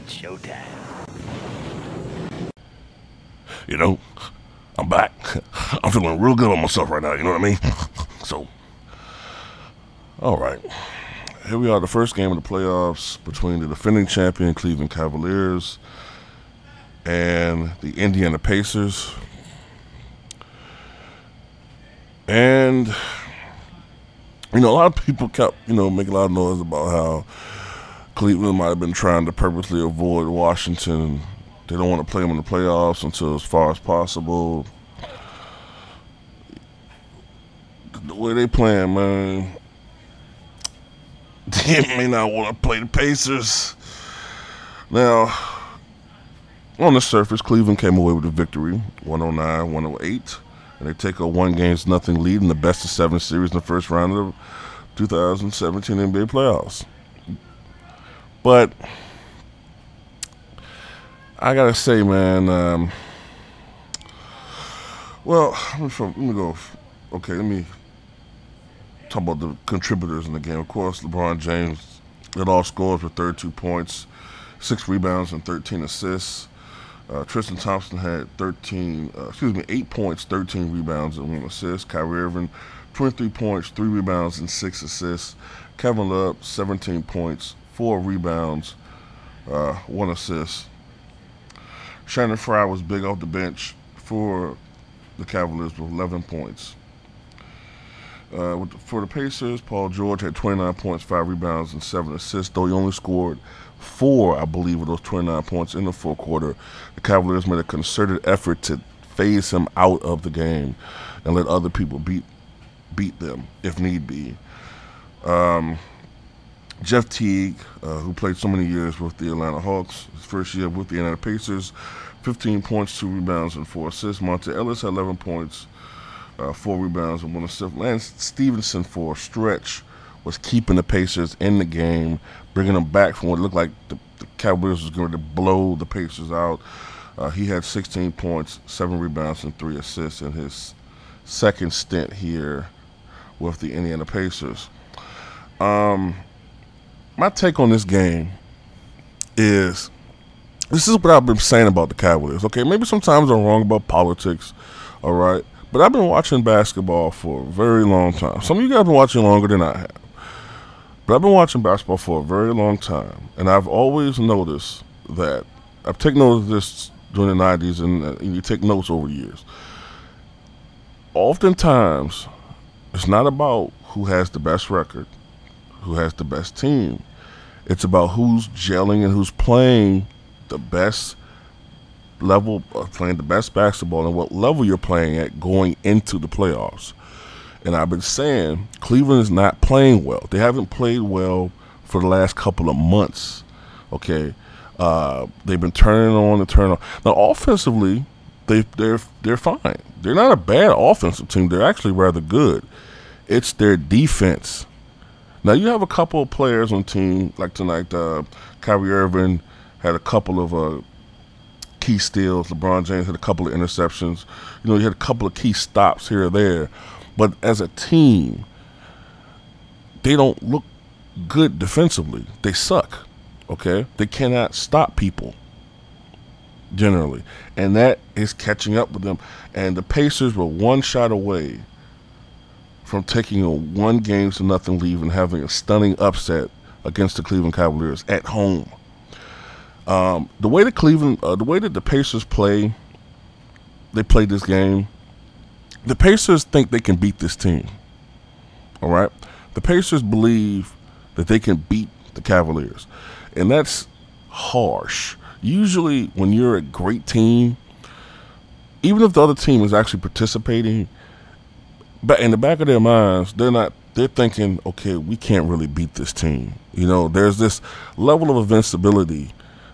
It's showtime. You know, I'm back. I'm feeling real good on myself right now, you know what I mean? So, all right. Here we are, the first game of the playoffs between the defending champion Cleveland Cavaliers and the Indiana Pacers. And, you know, a lot of people kept, making a lot of noise about how Cleveland might have been trying to purposely avoid Washington. They don't want to play them in the playoffs until as far as possible. The way they playing, man, they may not want to play the Pacers. Now, on the surface, Cleveland came away with a victory, 109-108. And they take a 1-0 lead in the best-of-7 series in the first round of the 2017 NBA playoffs. But I gotta say, man, let me talk about the contributors in the game. Of course, LeBron James led all scorers with 32 points, 6 rebounds, and 13 assists. Tristan Thompson had 8 points, 13 rebounds, and 1 assist. Kyrie Irving, 23 points, 3 rebounds, and 6 assists. Kevin Love, 17 points, 4 rebounds, 1 assist. Shannon Fry was big off the bench for the Cavaliers with 11 points. For the Pacers, Paul George had 29 points, 5 rebounds, and 7 assists, though he only scored 4, I believe, of those 29 points in the fourth quarter. The Cavaliers made a concerted effort to phase him out of the game and let other people beat them if need be. Jeff Teague, who played so many years with the Atlanta Hawks, his first year with the Atlanta Pacers, 15 points, 2 rebounds, and 4 assists. Monte Ellis had 11 points, 4 rebounds, and 1 assist. Lance Stevenson, for a stretch, was keeping the Pacers in the game, bringing them back from what looked like the Cavaliers was going to blow the Pacers out. He had 16 points, 7 rebounds, and 3 assists in his second stint here with the Indiana Pacers. My take on this game is, this is what I've been saying about the Cavaliers. Okay, maybe sometimes I'm wrong about politics, all right? But I've been watching basketball for a very long time. Some of you guys have been watching longer than I have. But I've been watching basketball for a very long time, and I've always noticed that, I've taken note of this during the 90s, and you take notes over years. Oftentimes, it's not about who has the best record, who has the best team. It's about who's gelling and who's playing the best level, playing the best basketball, and what level you're playing at going into the playoffs. And I've been saying Cleveland is not playing well. They haven't played well for the last couple of months. Okay, they've been turning on and turning on. Now, offensively, they're fine. They're not a bad offensive team. They're actually rather good. It's their defense. Now, you have a couple of players on the team, like tonight, Kyrie Irving had a couple of key steals. LeBron James had a couple of interceptions. You had a couple of key stops here or there. But as a team, they don't look good defensively. They suck, okay? They cannot stop people, generally. And that is catching up with them. And the Pacers were one shot away from taking a 1-0 lead and having a stunning upset against the Cleveland Cavaliers at home. The way that the Pacers play, they play this game. The Pacers think they can beat this team. All right, the Pacers believe that they can beat the Cavaliers, and that's harsh. Usually, when you're a great team, even if the other team is actually participating, but in the back of their minds, they're thinking, okay, we can't really beat this team. There's this level of invincibility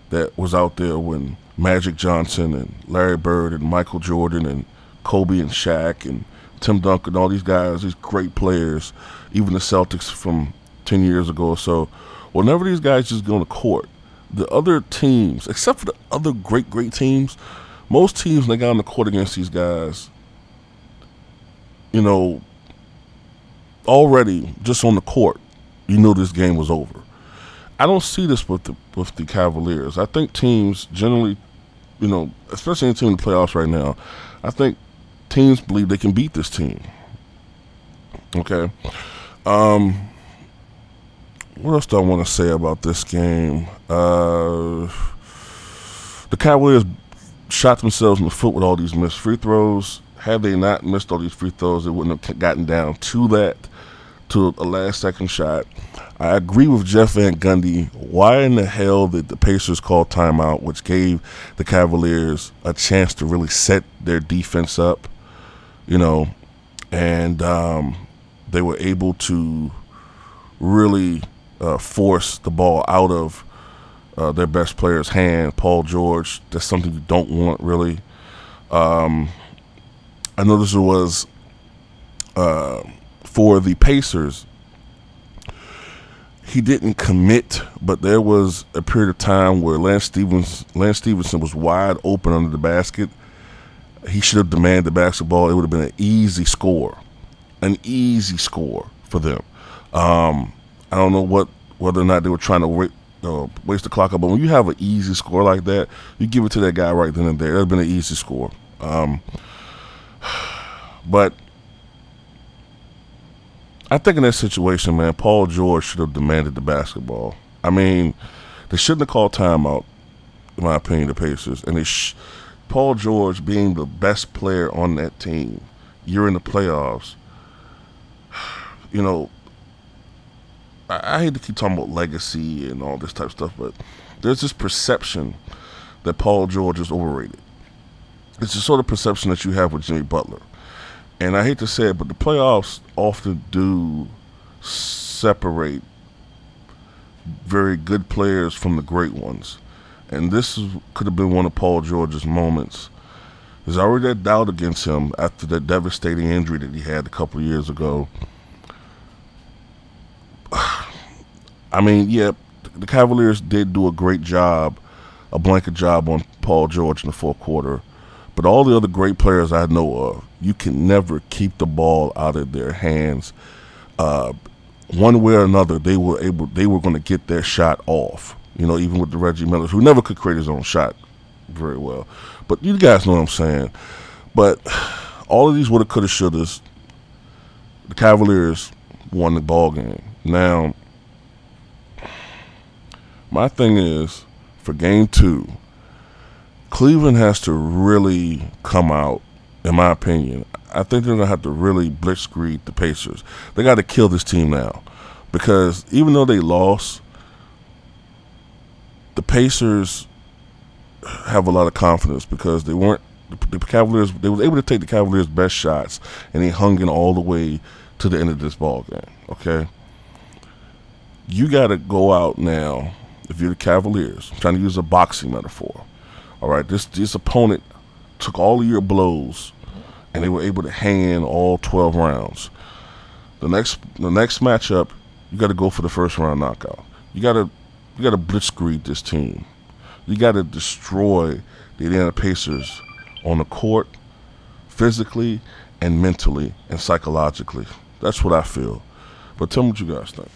that was out there when Magic Johnson and Larry Bird and Michael Jordan and Kobe and Shaq and Tim Duncan, all these guys, these great players, even the Celtics from 10 years ago or so, whenever these guys just go on the court, the other teams, except for the other great teams, most teams, when they got on the court against these guys, already just on the court, this game was over. I don't see this with the Cavaliers. I think teams generally, especially in the playoffs right now, I think teams believe they can beat this team. Okay. What else do I want to say about this game? The Cavaliers shot themselves in the foot with all these missed free throws. Had they not missed all these free throws, they wouldn't have gotten down to a last-second shot. I agree with Jeff Van Gundy. Why in the hell did the Pacers call timeout, which gave the Cavaliers a chance to really set their defense up, and they were able to really force the ball out of their best player's hand, Paul George. That's something you don't want, really. I noticed it was for the Pacers, he didn't commit, but there was a period of time where Lance Stevenson was wide open under the basket. He should have demanded the basketball. It would have been an easy score for them. I don't know whether or not they were trying to waste the clock up, but when you have an easy score like that, you give it to that guy right then and there. That would have been an easy score. But I think in that situation, man, Paul George should have demanded the basketball. I mean, they shouldn't have called timeout, in my opinion, the Pacers. And Paul George being the best player on that team, you're in the playoffs. I hate to keep talking about legacy and all this type of stuff, but there's this perception that Paul George is overrated. It's the sort of perception that you have with Jimmy Butler. And I hate to say it, but the playoffs often do separate very good players from the great ones. And this could have been one of Paul George's moments. There's already that doubt against him after that devastating injury that he had a couple of years ago. I mean, yeah, the Cavaliers did do a great job, a blanket job on Paul George in the fourth quarter. But all the other great players I know of, you can never keep the ball out of their hands. One way or another, they were going to get their shot off. Even with the Reggie Millers, who never could create his own shot very well. But you guys know what I'm saying. But all of these woulda, coulda, shouldas, the Cavaliers won the ball game. Now, my thing is, for game 2, Cleveland has to really come out, in my opinion. I think they're going to have to really blitzkrieg the Pacers. They got to kill this team now. Because even though they lost, the Pacers have a lot of confidence because the Cavaliers, they were able to take the Cavaliers' best shots, and they hung in all the way to the end of this ball game, okay? You got to go out now, if you're the Cavaliers. I'm trying to use a boxing metaphor. All right, this opponent took all of your blows, and they were able to hang in all 12 rounds. The next matchup, you got to go for the first round knockout. You got to blitzkrieg this team. You got to destroy the Indiana Pacers on the court, physically and mentally and psychologically. That's what I feel. But tell me what you guys think.